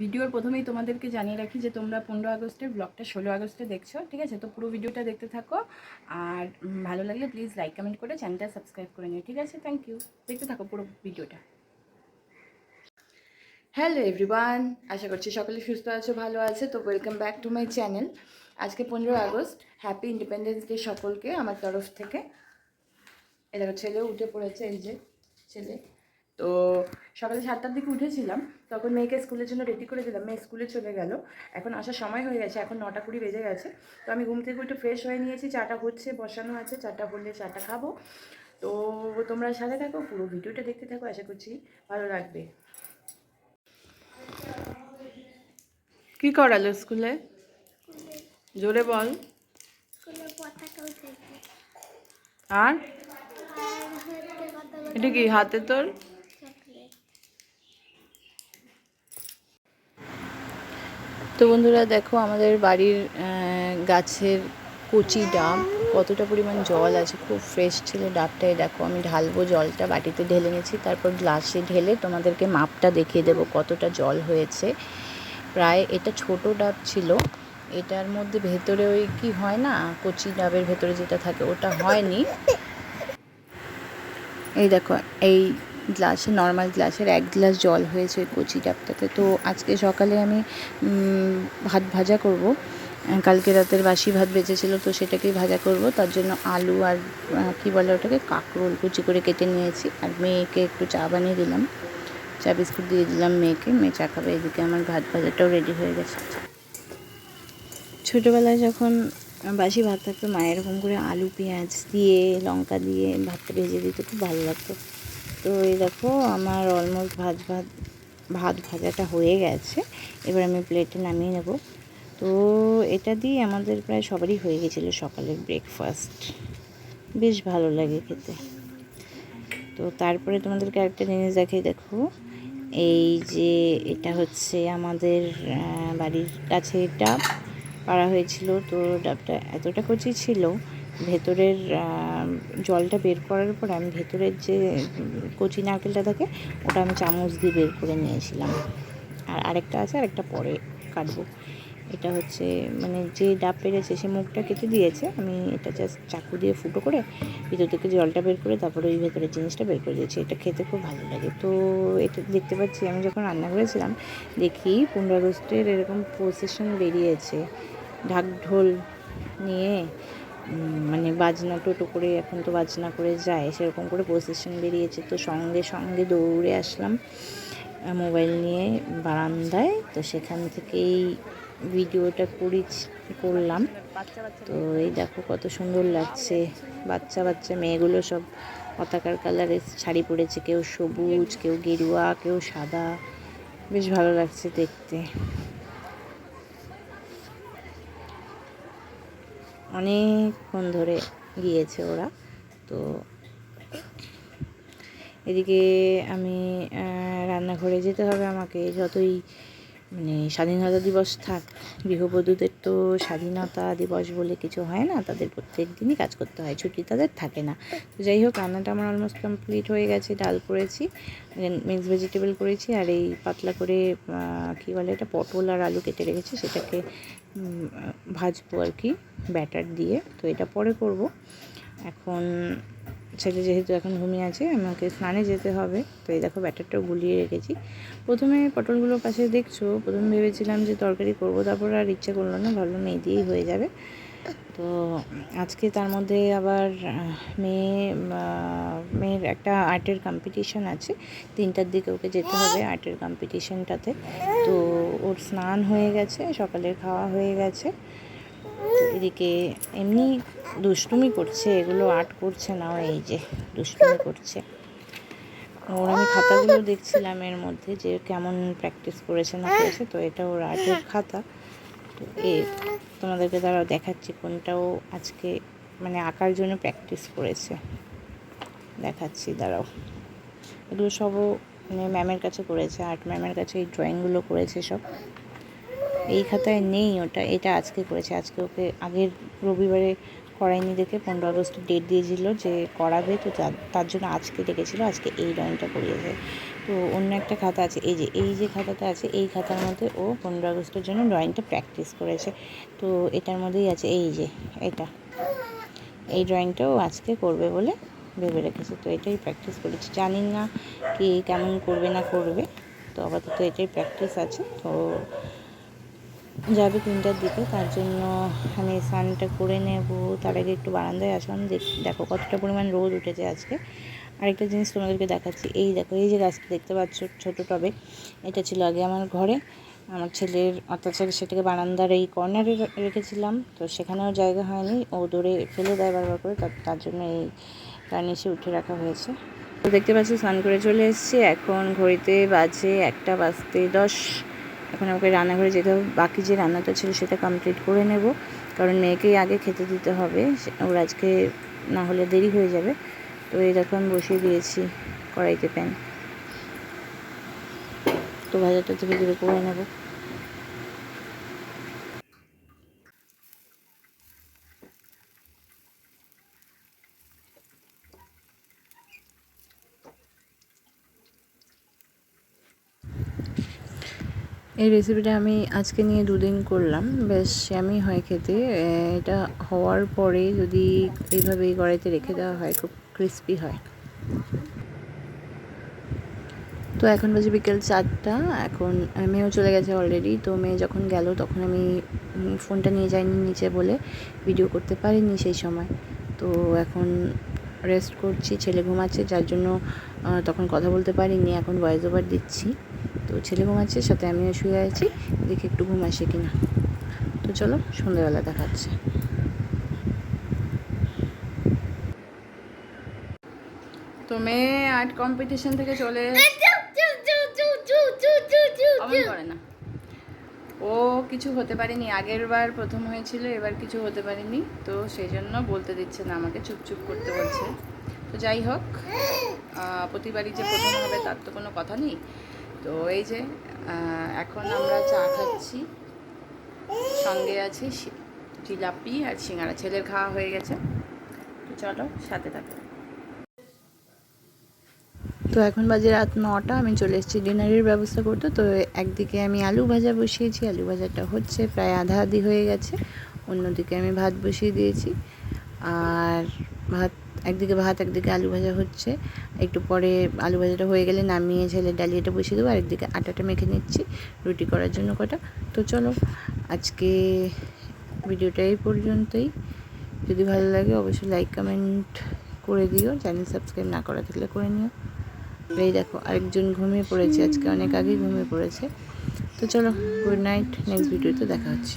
ভিডিওর প্রথমেই তোমাদেরকে জানিয়ে রাখি যে তোমরা 15 আগস্টের ব্লগটা 16 আগস্টে দেখছো, ঠিক আছে? তো পুরো ভিডিওটা দেখতে থাকো, আর ভালো লাগলে প্লিজ লাইক কমেন্ট করে চ্যানেলটা সাবস্ক্রাইব করে নিও, ঠিক আছে? Thank you. দেখতে থাকো পুরো ভিডিওটা। হ্যালো এভরিওয়ান, আশা করছি সকলে সুস্থ আছো, ভালো আছে। তো welcome back to my channel. আজকে 15 আগস্ট, হ্যাপি ইন্ডিপেন্ডেন্স ডে সকলকে আমার তরফ থেকে। এটা ছেলেও উঠে পড়েছে, এই যে ছেলে। তো সকালে 7টার দিকে উঠেছিলাম, তখন মেয়েকে স্কুলের জন্য রেডি করে দিলাম। মেয়ে স্কুলে চলে গেল, এখন আসার সময় হয়ে গেছে, এখন 9টা 20 বেজে গেছে। তো আমি ঘুম থেকে একটু ফ্রেশ হয়ে নিয়েছি, চাটা হচ্ছে, বসানো আছে, চাটা হলে চাটা খাবো। তো তোমরা সাথে থাকো, পুরো ভিডিওটা দেখতে থাকো, আশা করছি ভালো লাগবে। কি করালো স্কুলে? জোরে বল। আর এটা কি হাতে তোর? তো বন্ধুরা দেখো, আমাদের বাড়ির গাছের কচি ডাব, কতটা পরিমাণ জল আছে, খুব ফ্রেশ ছিল ডাবটাই। দেখো আমি ঢালবো, জলটা বাটিতে ঢেলে নিয়েছি, তারপর গ্লাসে ঢেলে তোমাদেরকে মাপটা দেখিয়ে দেবো কতটা জল হয়েছে। প্রায় এটা ছোট ডাব ছিল, এটার মধ্যে ভেতরে ওই কি হয় না, কচি ডাবের ভেতরে যেটা থাকে ওটা হয়নি। এই দেখো, এই গ্লাসে, নর্মাল গ্লাসের 1 গ্লাস জল হয়েছে ওই কচি ডাবটাতে। তো আজকে সকালে আমি ভাত ভাজা করব, কালকে রাতের বাসি ভাত বেঁচেছিল, তো সেটাকেই ভাজা করব। তার জন্য আলু আর কি বলে ওটাকে, কাঁকরোল কুচি করে কেটে নিয়েছি। আর মেয়েকে একটু চা বানিয়ে দিলাম, চা বিস্কুট দিয়ে দিলাম মেয়েকে, মেয়ে চা খাবে। এদিকে আমার ভাত ভাজাটাও রেডি হয়ে গেছে। ছোটোবেলায় যখন বাসি ভাত থাকতো, মা এরকম করে আলু পেঁয়াজ দিয়ে লঙ্কা দিয়ে ভাতটা ভেজে দিতে খুব ভালো লাগতো। তো এই দেখো আমার অলমোস্ট ভাত ভাজাটা হয়ে গেছে, এবার আমি প্লেটে নামিয়ে নেব। তো এটা দিয়ে আমাদের প্রায় সবারই হয়ে গেছিলো সকালের ব্রেকফাস্ট, বেশ ভালো লাগে খেতে। তো তারপরে তোমাদেরকে আরেকটা জিনিস দেখাই, দেখো এই যে এটা হচ্ছে আমাদের বাড়ির কাছে ডাব পাড়া হয়েছিল। তো ডাবটা এতটা কচি ছিল, ভেতরের জলটা বের করার পর আমি ভেতরের যে কচি নারকেলটা থাকে ওটা আমি চামচ দিয়ে বের করে নিয়েছিলাম। আর আরেকটা আছে, আরেকটা পরে কাটবো। এটা হচ্ছে মানে যে ডাব পেরেছে সে মুখটা কেটে দিয়েছে, আমি এটা জাস্ট চাকু দিয়ে ফুটো করে ভিতর থেকে জলটা বের করে তারপরে ওই ভেতরের জিনিসটা বের করে দিয়েছি। এটা খেতে খুব ভালো লাগে। তো এটা দেখতে পাচ্ছি, আমি যখন রান্না করেছিলাম দেখি 15 আগস্টের এরকম প্রসেশন বেরিয়েছে, ঢাক ঢোল নিয়ে, মানে বাজনা, টোটো করে, এখন তো বাজনা করে যায়, সেরকম করে প্রসেশন বেরিয়েছে। তো সঙ্গে সঙ্গে দৌড়ে আসলাম মোবাইল নিয়ে বারান্দায়। তো সেখান থেকেই ভিডিওটা করলাম। তো এই দেখো কত সুন্দর লাগছে, বাচ্চা বাচ্চা মেয়েগুলো সব পতাকার কালারের শাড়ি পরেছে, কেউ সবুজ, কেউ গেরুয়া, কেউ সাদা, বেশ ভালো লাগছে দেখতে। অনেকক্ষণ ধরে গিয়েছে ওরা। তো এদিকে আমি রান্নাঘরে যেতে হবে আমাকে, যতই মানে স্বাধীনতা দিবস থাক, গৃহবধূদের তো স্বাধীনতা দিবস বলে কিছু হয় না, তাদের প্রত্যেক দিনই কাজ করতে হয়, ছুটি তাদের থাকে না। তো যাই হোক, রান্নাটা আমার অলমোস্ট কমপ্লিট হয়ে গেছে। ডাল করেছি, মিক্স ভেজিটেবল করেছি, আর এই পাতলা করে কী বলে এটা, পটল আর আলু কেটে রেখেছি, সেটাকে ভাজবো আর কি ব্যাটার দিয়ে। তো এটা পরে করব। এখন ছেলে যেহেতু এখন ঘুমিয়ে আছে, আমাকে স্নানে যেতে হবে। তো এই দেখো ব্যাটারটাও গুলিয়ে রেখেছি। প্রথমে পটলগুলোর পাশে দেখছো, প্রথমে ভেবেছিলাম যে তরকারি করব, তারপর আর ইচ্ছে করলো না, ভাবলাম এই দিয়েই হয়ে যাবে। তো আজকে তার মধ্যে আবার মেয়ের একটা আর্টের কম্পিটিশান আছে, 3টার দিকে ওকে যেতে হবে আর্টের কম্পিটিশানটাতে। তো ওর স্নান হয়ে গেছে, সকালের খাওয়া হয়ে গেছে। এদিকে এমনি দুষ্টুমি করছে, এগুলো আর্ট করছে না, এই যে দুষ্টুমি করছে। ওর আমি খাতাগুলো দেখছিলাম এর মধ্যে যে কেমন প্র্যাকটিস করেছে না করেছে। তো এটা ওর আর্টের খাতা। তো তোমাদেরকে তারা দেখাচ্ছি কোনটাও আজকে মানে আঁকার জন্য প্র্যাকটিস করেছে, দেখাচ্ছি দাঁড়াও। এগুলো সবও মানে ম্যামের কাছে করেছে, আর্ট ম্যামের কাছে এই ড্রয়িংগুলো করেছে সব। এই খাতায় নেই ওটা, এটা আজকে করেছে। আজকে ওকে আগের রবিবারে করায়নি দেখে 15 আগস্ট ডেট দিয়েছিল যে করাবে, তো তার জন্য আজকে ডেকেছিল, আজকে এই ড্রয়িংটা করিয়েছে। তো অন্য একটা খাতা আছে, এই যে খাতাটা আছে, এই খাতার মধ্যে ও 15 আগস্টের জন্য ড্রয়িংটা প্র্যাকটিস করেছে। তো এটার মধ্যেই আছে এই যে এই ড্রয়িংটাও আজকে করবে বলে ভেবে রেখেছে। তো এটাই প্র্যাকটিস করেছি, জানি না কি কেমন করবে না করবে, তো আপাতত এটাই প্র্যাকটিস আছে। তো যাবে 3টার দিকে, তার জন্য আমি স্নানটা করে নেব। তার আগে একটু বারান্দায় আসলাম, দেখো কতটা পরিমাণ রোদ উঠেছে আজকে। আরেকটা জিনিস তোমাদেরকে দেখাচ্ছি, এই দেখো এই যে গাছটা দেখতে পাচ্ছ ছোটো টবে, এটা ছিল আগে আমার ঘরে, আমার ছেলের অত্যাচারে সেটাকে বারান্দার এই কর্নারে রেখেছিলাম। তো সেখানেও জায়গা হয়নি, ও দৌড়ে ফেলে দেয় বারবার করে, তার জন্য এই কার্নিশে উঠে রাখা হয়েছে। তো দেখতে পাচ্ছি স্নান করে চলে এসেছি, এখন ঘড়িতে বাজে 1:10। এখন আমাকে রান্নাঘরে যেতে হবে, বাকি যে রান্নাটা ছিল সেটা কমপ্লিট করে নেব, কারণ মেয়েকেই আগে খেতে দিতে হবে, ওর আজকে না হলে দেরি হয়ে যাবে। তো এই দেখো আমি বসিয়ে দিয়েছি কড়াইতে প্যান, তো ভাজাটা ধীরে ধীরে করে নেব। এই রেসিপিটা আমি আজকে নিয়ে 2 দিন করলাম, বেশ আমি হয় খেতে। এটা হওয়ার পরে যদি এইভাবে এই কড়াইতে রেখে দেওয়া হয় খুব ক্রিস্পি হয়। তো এখন বাজে বিকেল 4টা, এখন মেয়েও চলে গেছে অলরেডি। তো মেয়ে যখন গেল তখন আমি ফোনটা নিয়ে যাইনি নিচে বলে ভিডিও করতে পারিনি সেই সময়। তো এখন রেস্ট করছি, ছেলে ঘুমাচ্ছে যার জন্য তখন কথা বলতে পারিনি, এখন ভয়েস ওভার দিচ্ছি। তো ছেলে ঘুমাচ্ছে, সাথে আমিও শুয়ে আছি, দেখি একটু ঘুম আসে কিনা। তো চলো সন্ধ্যাবেলা দেখাচ্ছে। তো মেয়ে আর্ট কম্পিটিশন থেকে চলে করে না, ও কিছু হতে পারেনি, আগের বার প্রথম হয়েছিল, এবার কিছু হতে পারেনি, তো সেই জন্য বলতে দিচ্ছে না আমাকে, চুপচুপ করতে বলছে। তো যাই হোক, প্রতিবারই যে প্রথম হবে তার তো কোনো কথা নেই। তো এই যে এখন আমরা চা খাচ্ছি, সঙ্গে আছে জিলাপি আর সিঙ্গারা, ছেলের খাওয়া হয়ে গেছে। তো চলো সাথে থাকো। তো এখন বাজে রাত 9টা, আমি চলে এসেছি ডিনারের ব্যবস্থা করতে। তো একদিকে আমি আলু ভাজা বসিয়েছি, আলু ভাজাটা হচ্ছে প্রায় আধা আধি হয়ে গেছে, অন্যদিকে আমি ভাত বসিয়ে দিয়েছি। আর একদিকে ভাত একদিকে আলু ভাজা হচ্ছে, একটু পরে আলু ভাজাটা হয়ে গেলে নামিয়ে ছেলের ডালিয়াটা বসিয়ে দেবো, আর একদিকে আটাটা মেখে নিচ্ছি রুটি করার জন্য কটা। তো চলো আজকে ভিডিওটা এই পর্যন্তই, যদি ভালো লাগে অবশ্যই লাইক কমেন্ট করে দিও, চ্যানেল সাবস্ক্রাইব না করা থাকলে করে নিও। এই দেখো আরেকজন ঘুমিয়ে পড়েছে, আজকে অনেক আগে ঘুমিয়ে পড়েছে। তো চলো গুড নাইট, নেক্সট ভিডিওতে দেখা হচ্ছে।